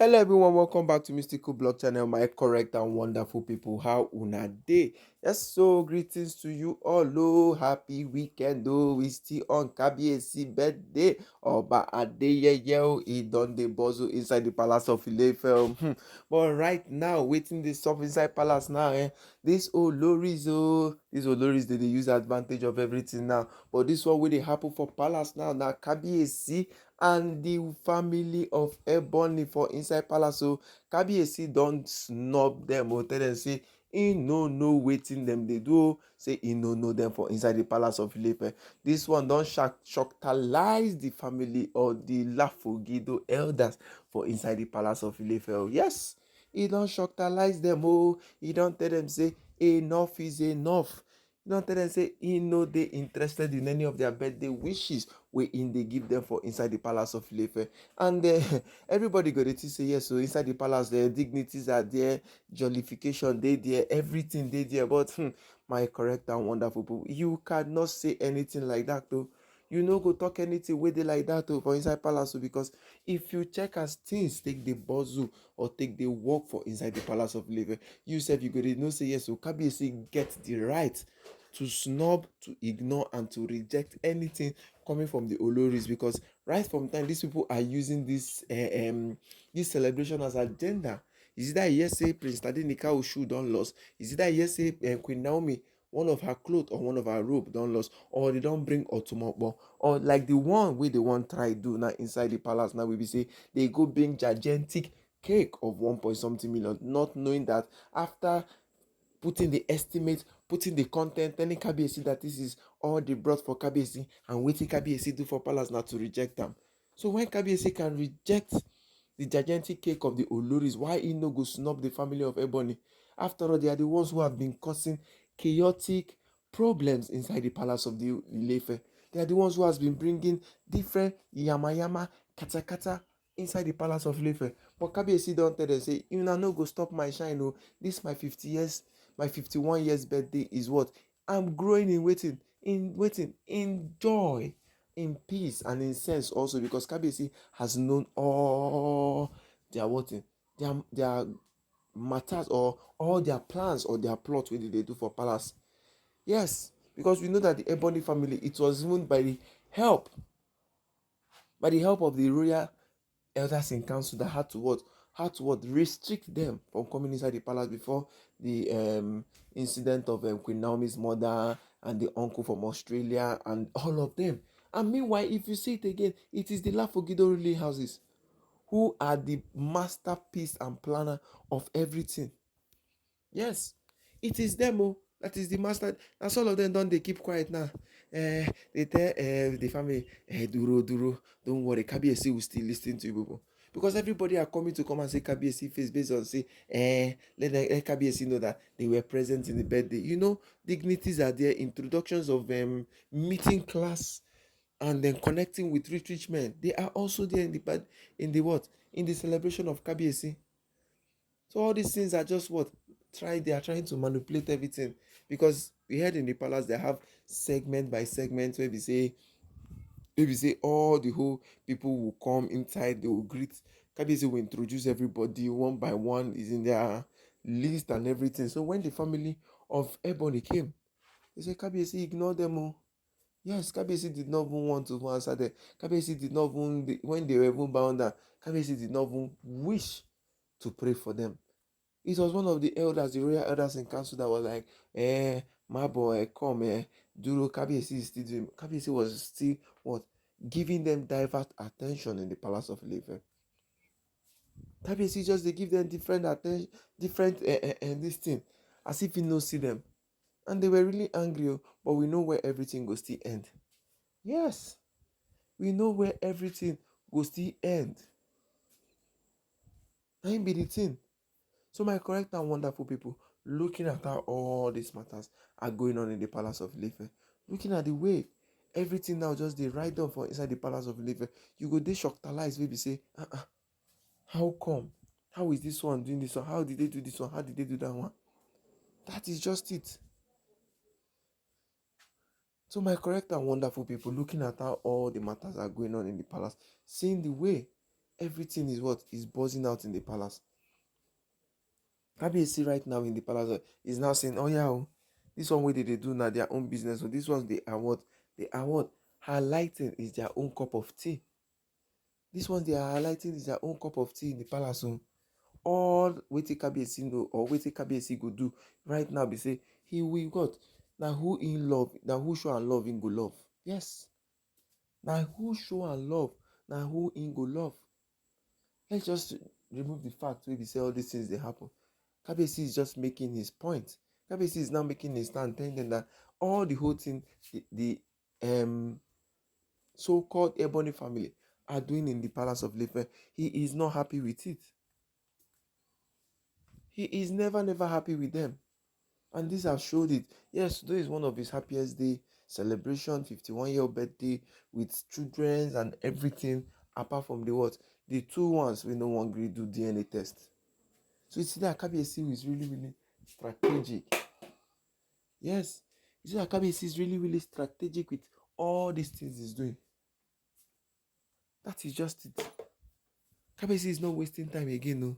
Hello everyone, welcome back to Mystical Blog Channel, my correct and wonderful people. How una day? Yes, so greetings to you all. Oh, happy weekend. Oh, we still on Kabiyesi birthday. Oba Adeyeye he done the buzzle inside the palace of Ile-Ife. But right now, waiting this up inside palace now. These Oloris, they use advantage of everything now. But this one will happen for palace now. Now Kabiyesi and the family of Ebony for inside palace. So Kabiyesi don snub them or tell them say he no know wetin dem dey do, say he no know them for inside the palace of Ile-Ife. This one don shocktalize the family or the Lafogido elders for inside the palace of Ile-Ife. Yes, he don shocktalize them. He don tell them say enough is enough. He don tell them say he no dey interested in any of their birthday wishes wey im dey give them for inside the palace of Ile-Ife. And everybody go dey think say yes, so inside the palace the dignities are there, jollification dey there, everything dey there. But my correct and wonderful people, you cannot say anything like that though. You no go talk anything wey dey like that for inside palace because if you check as things take the buzzle or take the work for inside the palace of Ile-Ife, you sef you go dey know say yes, so Kabiyesi get the right to snub, to ignore, and to reject anything coming from the Oloris, because right from time these people are using this celebration as agenda. Is it that you hear say Prince Tadenikawo shoe don lost? Is it that you hear say Queen Naomi one of her clothes or one of her robe don lost, or they don bring otumokpo, or like the one wey they wan try do now inside the palace now, we be say they go bring gigantic cake of 1 point something million, not knowing that after putting the estimate, putting the content, telling Kabiyesi that this is all they brought for Kabiyesi, and wetin Kabiyesi do for palace now to reject them. So when Kabiyesi can reject the gigantic cake of the Oloris, why he no go snub the family of Ebony? After all, they are the ones who have been causing chaotic problems inside the palace of the Ile-Ife. They are the ones who has been bringing different yama kata inside the palace of Ile-Ife. But Kabiyesi don tell them say, you no go stop my shine. Oh, this my 50 years, my 51 years birthday is what I'm growing in in joy, in peace, and in sense also, because Kabiyesi has known all their their matters, or all their plans or their plot wey they do for palace. Yes, because we know that the Ebony family, it was even help by the help of the royal elders in council that had to restrict them from coming inside the palace before the incident of Queen Naomi's mother and the uncle from Australia and all of them. And meanwhile, if you see it again, it is the Lafogido ruling houses who are the masterpiece and planner of everything. Yes, it is them. That is the master. That's all of them. Don't they keep quiet now? They tell the family, duro, don't worry, Kabiyesi will still listen to you people. Because everybody are coming to come and say Kabiyesi face based on say, let Kabiyesi know that they were present in the birthday. You know, dignities are there, introductions of meeting class, and then connecting with rich men. They are also there in the what? In the celebration of Kabiyesi. So all these things are just what? They are trying to manipulate everything. Because we heard in the palace they have segment by segment where we say all the whole people will come inside, they will greet. Kabiyesi will introduce everybody one by one, is in their list and everything. So when the family of Ebony came, they said Kabiyesi ignored them all. Yes, Kabiyesi did not even want to answer them. Kabiyesi did not even, when they were even bound down, Kabiyesi did not even wish to pray for them. It was one of the elders, the royal elders in council, that was like, my boy, come, Duro, Kabiyesi is still doing. Kabiyesi was still what? Giving them divert attention in the palace of Ile-Ife. Kabiyesi just they give them different attention, different this thing, as if he no see them. And they were really angry, but we know where everything goes still end. Yes, we know where everything goes still end. That be the thing. So my correct and wonderful people, looking at how all these matters are going on in the palace of Ile-Ife, looking at the way everything now just they write down for inside the palace of Ile-Ife, you go dey shocktalize, maybe say, how come? How is this one doing this one? How did they do this one? How did they do that one? That is just it. So my correct and wonderful people, looking at how all the matters are going on in the palace, seeing the way everything is what is buzzing out in the palace. Kabiyesi right now in the palace is now saying, oh yeah, oh, this one way they do now their own business. So this ones they are what highlighting is their own cup of tea. This one they are highlighting is their own cup of tea in the palace. So all wetin Kabiyesi know or wetin Kabiyesi go do right now be say he will what? Now who in love, now who show and love in go love. Yes. Now who show and love, now who in go love. Let's just remove the fact wey be say all these things dey happen. Kabiyesi is just making his point. Kabiyesi is now making his stand, telling them that all the whole thing the so-called Ebony family are doing in the palace of Ile-Ife, he is not happy with it. He is never happy with them. And this has showed it. Yes, today is one of his happiest day celebration, 51-year birthday with children and everything, apart from the what? The two ones we no one agree do DNA test. So it's that Kabiyesi is really strategic. Yes, you see that Kabiyesi is really strategic with all these things he's doing. That is just it. Kabiyesi is not wasting time again, no.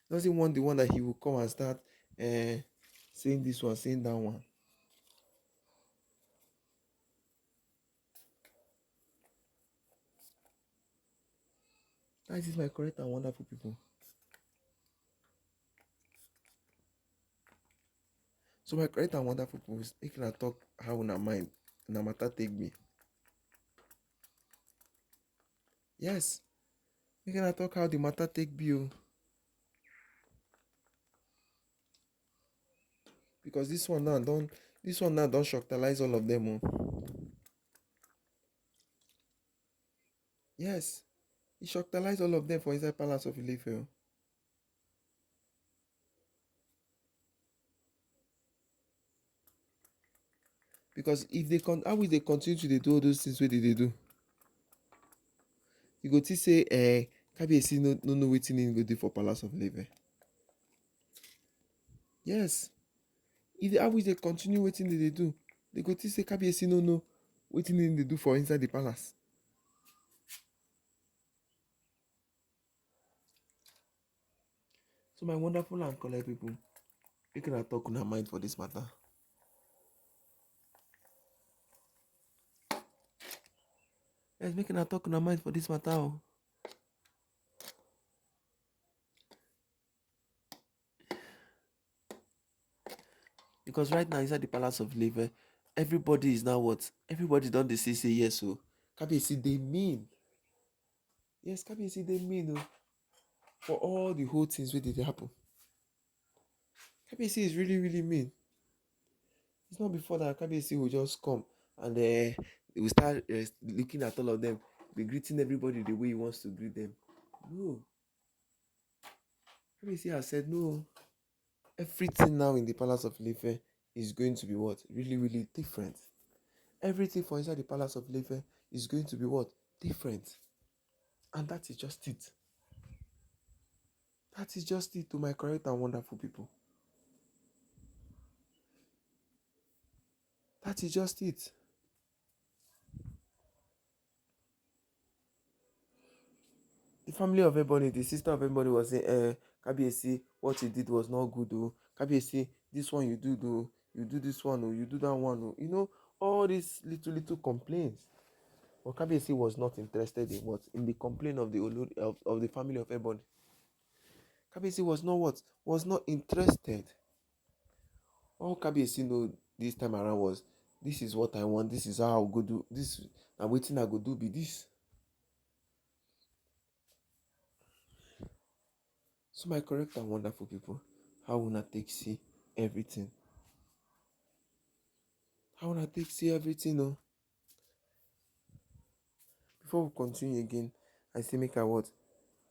He doesn't want the one that he will come and start saying this one, saying that one. That is my correct and wonderful people. So my correct and wonderful people is making a talk how una mind, una matter take me. Yes, making a talk how the matter take be. Because this one now don't shocktalize all of them. Yes, he shocktalize all of them for inside palace of Ile-Ife. Because if they how will they continue to do all those things wey they do? You go to say Kabiyesi no know wetin he go do for palace of Ile-Ife. Yes, if how will they continue wetin they do? They go to say Kabiyesi no know wetin he dey do for inside the palace. So my wonderful and correct people, make una talk una mind for this matter. Yes, make una talk una mind for this matter. Because right now inside the palace of Ile-Ife, everybody is now what? Everybody don dey say yes. So Kabiyesi dey mean. Yes, Kabiyesi dey mean for all the whole things wey dey happen. Kabiyesi is really mean. It's not before that Kabiyesi will just come and he will start looking at all of them, be greeting everybody the way he wants to greet them. No. Kabiyesi has said no. Everything now in the palace of Ile-Ife is going to be what? Really different. Everything for inside the palace of Ile-Ife is going to be what? Different. And that is just it. That is just it, to my correct and wonderful people. That is just it. The family of Ebony, the sister of Ebony was saying, Kabiyesi, what he did was not good. Oh. Kabiyesi, this one you do, though. You do this one, you do that one. You know, all these little complaints. But Kabiyesi was not interested in what? In the complaint of the family of Ebony. Kabiyesi was not what? Was not interested. All Kabiyesi know this time around was, this is what I want, this is how I'll go do this, and waiting I go do be this. So my correct and wonderful people, how una take see everything? How una take see everything? Oh? Before we continue again, I say make I what?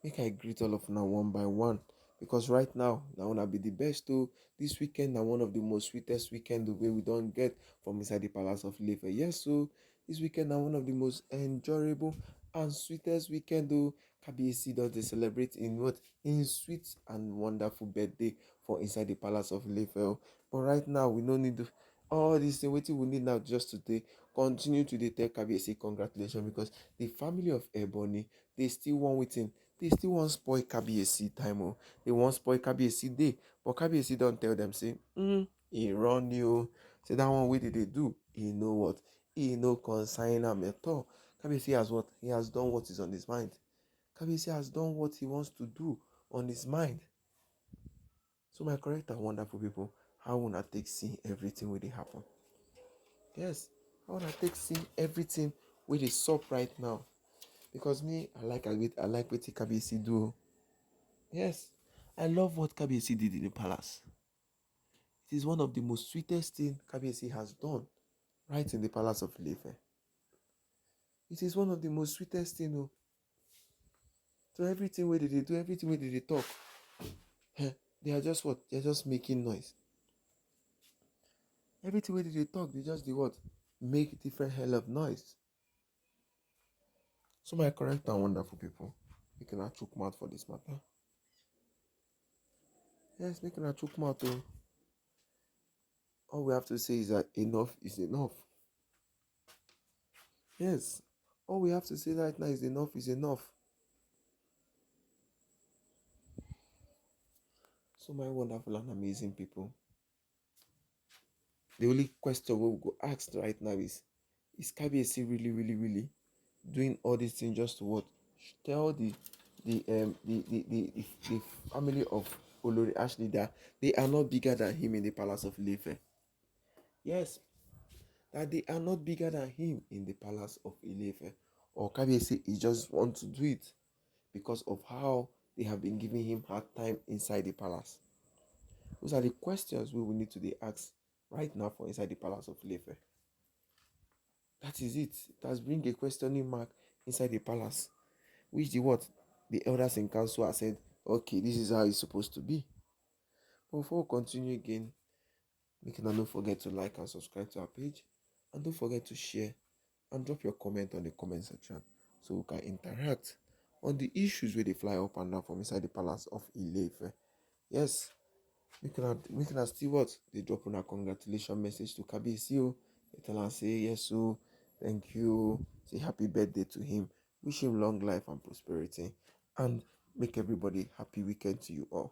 Make I greet all of una one by one. Because right now una be the best. Oh, this weekend na one of the most sweetest weekend the way we don't get from inside the palace of Ile-Ife. Yes, so this weekend na one of the most enjoyable and sweetest weekend. Oh, Kabiyesi does they celebrate in what? In sweet and wonderful birthday for inside the palace of Ile-Ife. Oh. But right now we no need to all this thing. Wetin we need now just today continue to tell Kabiyesi congratulations, because the family of Ebony, they still want waiting. they still wan spoil Kabiyesi time o. They wan spoil Kabiyesi day. But Kabiyesi don tell them say, he run you. Say that one wey dey do, he know what? He no consign am at all. Kabiyesi has what? He has done what is on his mind. Kabiyesi has done what he wants to do on his mind. So my correct and wonderful people, how una take see everything wey dey happen? Yes, how una take see everything wey dey sup right now? Because me, I like wetin Kabiyesi do. Yes, I love what Kabiyesi did in the palace. It is one of the most sweetest thing Kabiyesi has done right in the palace of Ile-Ife. It is one of the most sweetest thing. Oh. So everything wey they do, everything wey they talk, they are just what? They are just making noise. Everything wey they talk, they just do what? Make different hell of noise. So my correct and wonderful people, we cannot chook mouth for this matter. Yes, we cannot chook mouth. Oh. All we have to say is that enough is enough. Yes, all we have to say right now is enough is enough. So my wonderful and amazing people, the only question we will go ask right now is Kabiyesi really doing all these things just to what? Tell the family of Olori Ashley that they are not bigger than him in the palace of Ile-Ife. Yes, that they are not bigger than him in the palace of Ile-Ife. Or Kabiyesi is just want to do it because of how they have been giving him hard time inside the palace. Those are the questions we will need to be asked right now for inside the palace of Ile-Ife. That is it. It has bring a questioning mark inside the palace, which the what? The elders in council have said, okay, this is how it's supposed to be. But before we continue again, make sure don't forget to like and subscribe to our page, and don't forget to share and drop your comment on the comment section so we can interact on the issues where they fly up and down from inside the palace of Ile-Ife. Yes, we can still what? They drop on a congratulation message to Kabiyesi. They tell us say yes, so thank you, say happy birthday to him, wish him long life and prosperity, and make everybody happy weekend to you all.